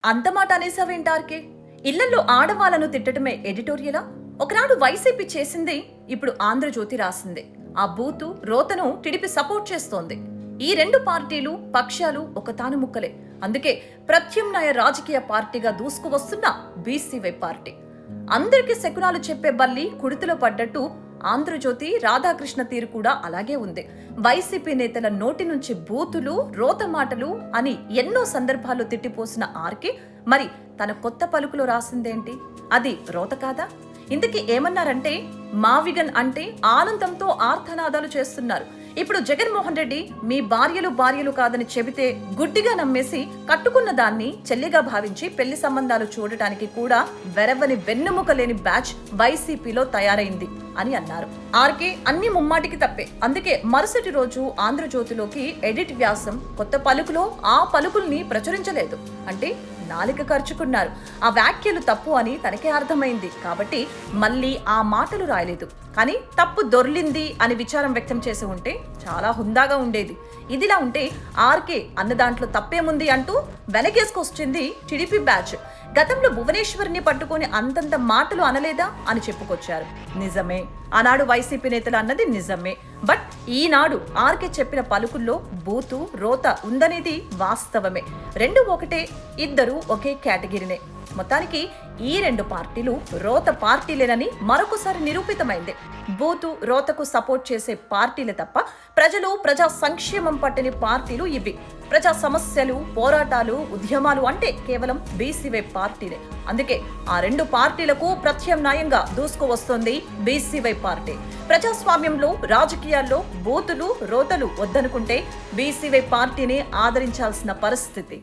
అంత మాట అనేసావేంటార్కే? ఇళ్లలో ఆడవాళ్లను తిట్టటమే ఎడిటోరియలా? ఒకనాడు వైసీపీ చేసింది, ఇప్పుడు ఆంధ్రజ్యోతి రాసింది. ఆ బూతు రోతను టిడిపి సపోర్ట్ చేస్తోంది. ఈ రెండు పార్టీలు పక్షాలు ఒకతాను ముక్కలే. అందుకే ప్రత్యామ్నాయ రాజకీయ పార్టీగా దూసుకువస్తున్న బీసీవై పార్టీ. అందరికీ శకునాలు చెప్పే బల్లి కుడితిలో పడ్డట్టు ఆంధ్రజ్యోతి రాధాకృష్ణ తీరు కూడా అలాగే ఉంది. వైసీపీ నేతల నోటి నుంచి బూతులు రోత మాటలు అని ఎన్నో సందర్భాల్లో తిట్టిపోసిన ఆర్కే మరి తన కొత్త పలుకులో రాసిందేంటి? అది రోత కాదా? ఇంతకీ ఏమన్నారంటే, మావిగన్ అంటే ఆనందంతో ఆర్తనాదాలు చేస్తున్నారు. ఇప్పుడు జగన్మోహన్ రెడ్డి మీ భార్యలు కాదని చెబితే గుడ్డిగా నమ్మేసి కట్టుకున్న దాన్ని చెల్లిగా భావించి పెళ్లి సంబంధాలు చూడటానికి కూడా వెరవని వెన్నెముక లేని బ్యాచ్ వైసీపీలో తయారైంది అని అన్నారు. ఆర్కే అన్ని ముమ్మాటికి తప్పే. అందుకే మరుసటి రోజు ఆంధ్రజ్యోతిలోకి ఎడిట్ వ్యాసం కొత్త పలుకులో ఆ పలుకుల్ని ప్రచురించలేదు. అంటే నాలిక ఖర్చుకున్నారు. ఆ వ్యాఖ్యలు తప్పు అని తనకే అర్థమైంది కాబట్టి మళ్ళీ ఆ మాటలు రాయలేదు. కానీ తప్పు దొర్లింది అని విచారం వ్యక్తం చేసి ఉంటే చాలా హుందాగా ఉండేది. ఇదిలా ఉంటే ఆర్కే అన్న దాంట్లో తప్పేముంది అంటూ వెనకేసుకొచ్చింది టీడీపీ బ్యాచ్. గతంలో భువనేశ్వరిని పట్టుకొని అంతంత మాటలు అనలేదా అని చెప్పుకొచ్చారు. నిజమే, ఆనాడు వైసీపీ నేతలు అన్నది నిజమే. బట్ ఈనాడు ఆర్కే చెప్పిన పలుకుల్లో బూతు రోత ఉందనేది వాస్తవమే. రెండు ఒకటే, ఇద్దరు ఒకే కేటగిరీనే. మొత్తానికి ఈ రెండు పార్టీలు రోత పార్టీలేనని మరొకసారి నిరూపితమైంది. బూతు రోతకు సపోర్ట్ చేసే పార్టీలే తప్ప ప్రజా సంక్షేమం పట్టని పార్టీలు ఇవి. ప్రజా సమస్యలు, పోరాటాలు, ఉద్యమాలు అంటే కేవలం బీసీవై పార్టీలే. అందుకే ఆ రెండు పార్టీలకు ప్రత్యామ్నాయంగా దూసుకువస్తోంది బీసీవై పార్టీ. ప్రజాస్వామ్యంలో, రాజకీయాల్లో బూతులు రోతలు వద్దనుకుంటే బీసీవై పార్టీని ఆదరించాల్సిన పరిస్థితి.